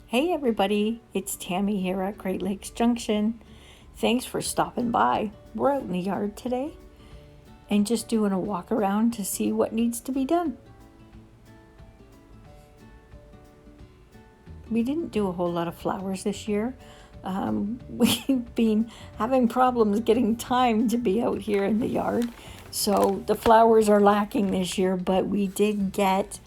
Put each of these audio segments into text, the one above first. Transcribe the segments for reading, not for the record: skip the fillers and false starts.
Hey everybody, it's Tammy here at Great Lakes Junction. Thanks for stopping by. We're out in the yard today and just doing a walk around to see what needs to be done. We didn't do a whole lot of flowers this year. We've been having problems getting time to be out here in the yard. So the flowers are lacking this year, but we did get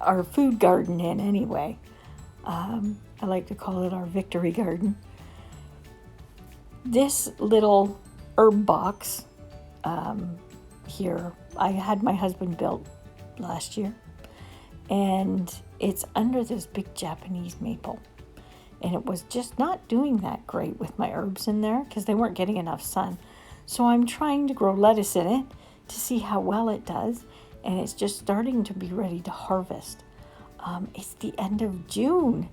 our food garden in anyway. I like to call it our victory garden. This little herb box here, I had my husband built last year, and it's under this big Japanese maple. And it was just not doing that great with my herbs in there because they weren't getting enough sun. So I'm trying to grow lettuce in it to see how well it does, and it's just starting to be ready to harvest. It's the end of June,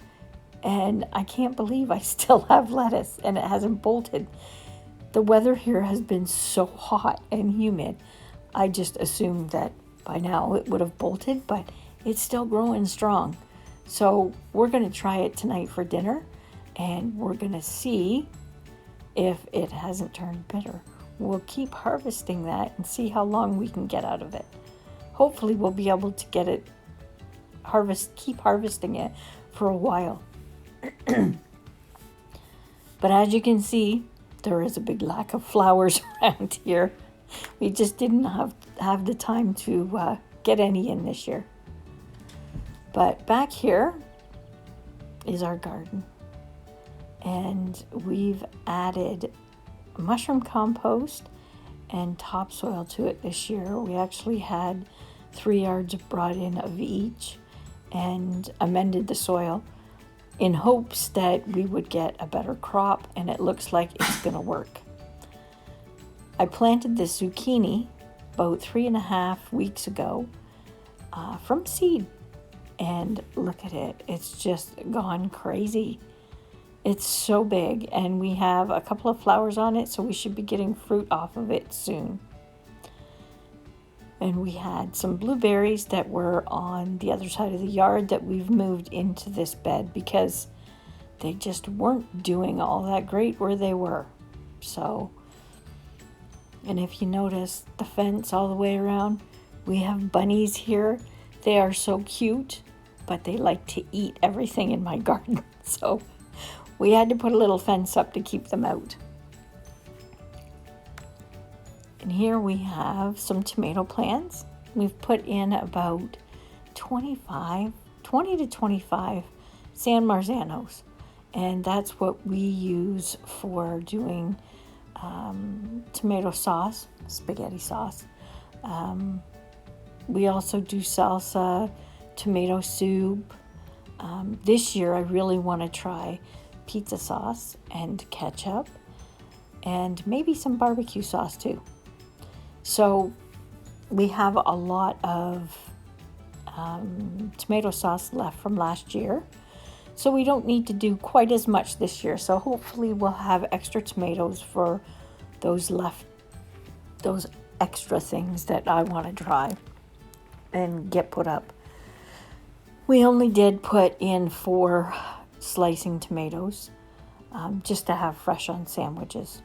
and I can't believe I still have lettuce and it hasn't bolted. The weather here has been so hot and humid. I just assumed that by now it would have bolted, but it's still growing strong. So we're going to try it tonight for dinner, and we're going to see if it hasn't turned bitter. We'll keep harvesting that and see how long we can get out of it. Hopefully we'll be able to get it keep harvesting it for a while. But as you can see, there is a big lack of flowers around here. We just didn't have the time to get any in this year. But back here is our garden, and we've added mushroom compost and topsoil to it this year. We actually had 3 yards brought in of each and amended the soil in hopes that we would get a better crop, and it looks like it's going to work. I planted this zucchini about 3.5 weeks ago from seed, and look at it. It's just gone crazy. It's so big, and we have a couple of flowers on it, so we should be getting fruit off of it soon. And we had some blueberries that were on the other side of the yard that we've moved into this bed because they just weren't doing all that great where they were. So, and if you notice the fence all the way around, we have bunnies here. They are so cute, but they like to eat everything in my garden. So we had to put a little fence up to keep them out. And here we have some tomato plants. We've put in about 20 to 25 San Marzanos. And that's what we use for doing tomato sauce, spaghetti sauce. We also do salsa, tomato soup. This year I really want to try pizza sauce and ketchup and maybe some barbecue sauce too. So we have a lot of tomato sauce left from last year. So we don't need to do quite as much this year. So hopefully we'll have extra tomatoes for those extra things that I want to try and get put up. We only did put in 4 slicing tomatoes just to have fresh on sandwiches.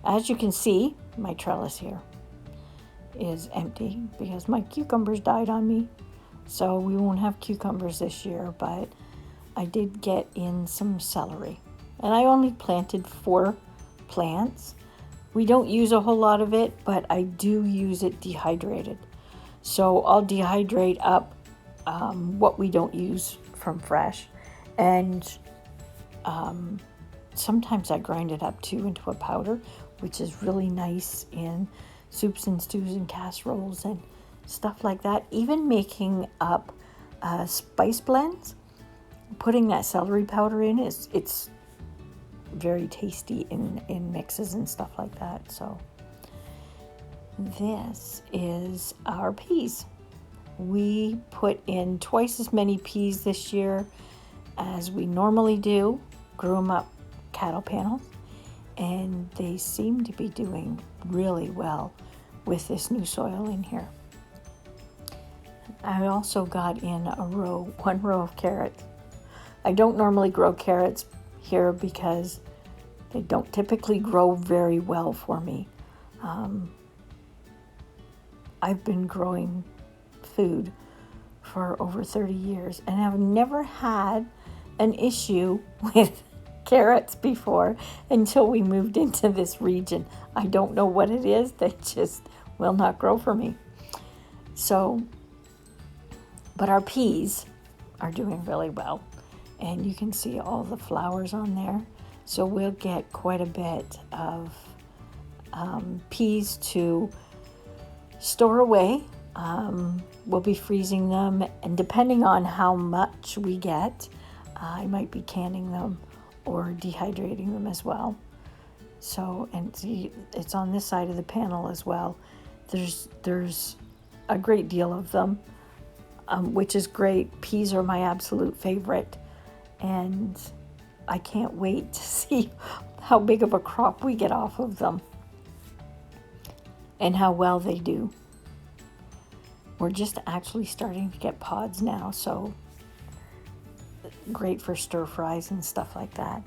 As you can see, my trellis here is empty because my cucumbers died on me. So we won't have cucumbers this year, but I did get in some celery. And I only planted 4 plants. We don't use a whole lot of it, but I do use it dehydrated. So I'll dehydrate up what we don't use from fresh. And sometimes I grind it up too into a powder, which is really nice in soups and stews and casseroles and stuff like that. Even making up spice blends, putting that celery powder in it's very tasty in mixes and stuff like that. So this is our peas. We put in twice as many peas this year as we normally do. Grew them up cattle panels, and they seem to be doing really well with this new soil in here. I also got in one row of carrots. I don't normally grow carrots here because they don't typically grow very well for me. I've been growing food for over 30 years and have never had an issue with carrots before until we moved into this region. I don't know what it is, they just will not grow for me. So, but our peas are doing really well, and you can see all the flowers on there. So we'll get quite a bit of peas to store away. We'll be freezing them, and depending on how much we get, I might be canning them or dehydrating them as well. So, and see, it's on this side of the panel as well. There's a great deal of them, which is great. Peas are my absolute favorite, and I can't wait to see how big of a crop we get off of them and how well they do. We're just actually starting to get pods now, so great for stir fries and stuff like that.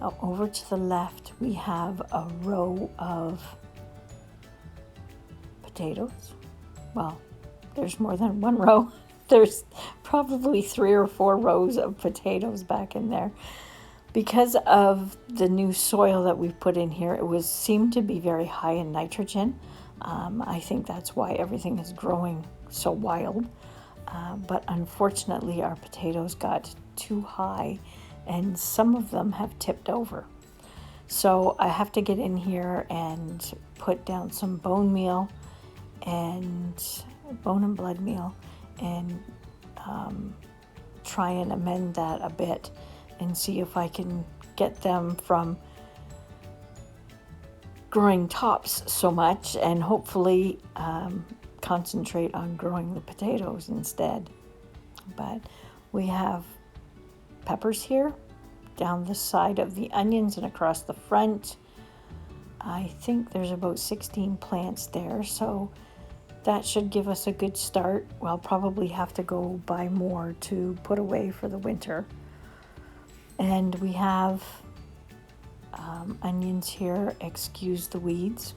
Now, over to the left, we have a row of potatoes. Well, there's more than one row. There's probably 3 or 4 rows of potatoes back in there. Because of the new soil that we've put in here, it seemed to be very high in nitrogen. I think that's why everything is growing so wild. But unfortunately, our potatoes got too high, and some of them have tipped over. So I have to get in here and put down some bone meal and bone and blood meal and try and amend that a bit and see if I can get them from growing tops so much and hopefully concentrate on growing the potatoes instead. But we have peppers here down the side of the onions and across the front. I think there's about 16 plants there, so that should give us a good start. We'll probably have to go buy more to put away for the winter. And we have onions here. Excuse the weeds.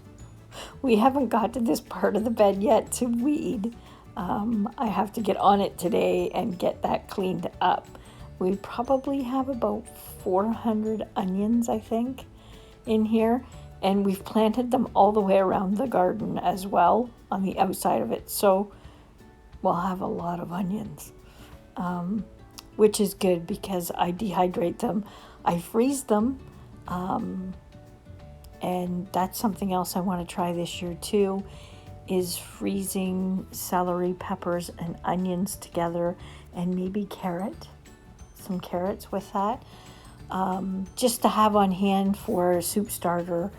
We haven't got to this part of the bed yet to weed. I have to get on it today and get that cleaned up. We probably have about 400 onions, I think, in here. And we've planted them all the way around the garden as well on the outside of it. So we'll have a lot of onions. Which is good because I dehydrate them. I freeze them, and that's something else I want to try this year too, is freezing celery, peppers, and onions together, and maybe some carrots with that, just to have on hand for soup starter,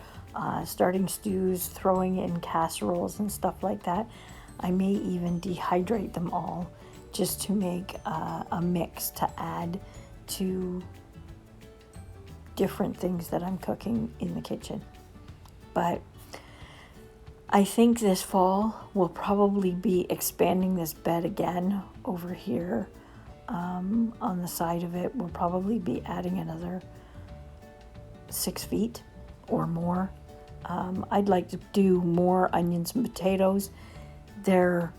starting stews, throwing in casseroles and stuff like that. I may even dehydrate them all, just to make a mix to add to different things that I'm cooking in the kitchen. But I think this fall we'll probably be expanding this bed again over here on the side of it. We'll probably be adding another 6 feet or more. I'd like to do more onions and potatoes. They're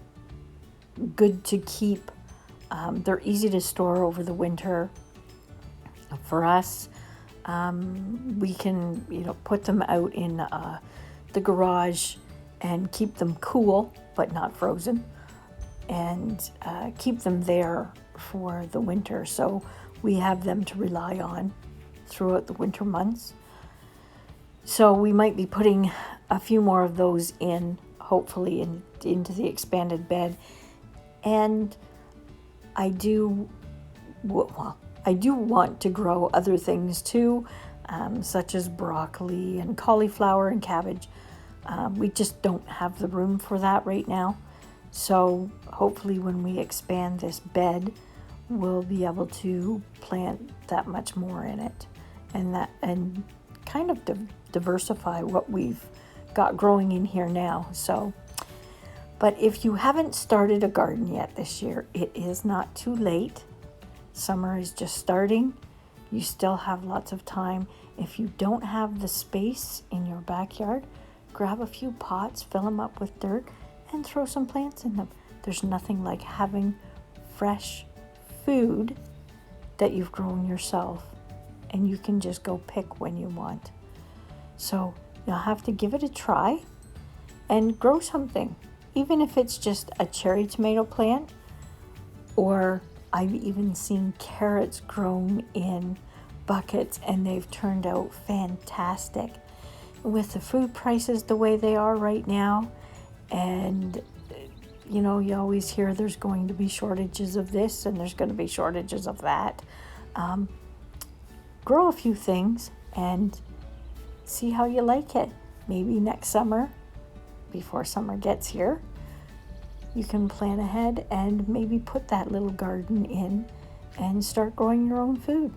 good to keep. They're easy to store over the winter. For us, we can put them out in the garage and keep them cool but not frozen, and keep them there for the winter, so we have them to rely on throughout the winter months. So we might be putting a few more of those in, hopefully, into the expanded bed. And I do want to grow other things too, such as broccoli and cauliflower and cabbage. We just don't have the room for that right now. So hopefully when we expand this bed, we'll be able to plant that much more in it, and kind of diversify what we've got growing in here now. So, but if you haven't started a garden yet this year, it is not too late. Summer is just starting. You still have lots of time. If you don't have the space in your backyard, grab a few pots, fill them up with dirt, and throw some plants in them. There's nothing like having fresh food that you've grown yourself, and you can just go pick when you want. So you'll have to give it a try and grow something, even if it's just a cherry tomato plant, or I've even seen carrots grown in buckets and they've turned out fantastic. With the food prices the way they are right now, and you know, you always hear there's going to be shortages of this and there's going to be shortages of that. Grow a few things and see how you like it. Maybe next summer, before summer gets here, you can plan ahead and maybe put that little garden in and start growing your own food.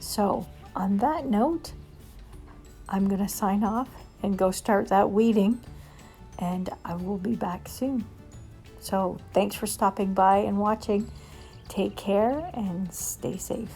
So on that note, I'm going to sign off and go start that weeding, and I will be back soon. So thanks for stopping by and watching. Take care and stay safe.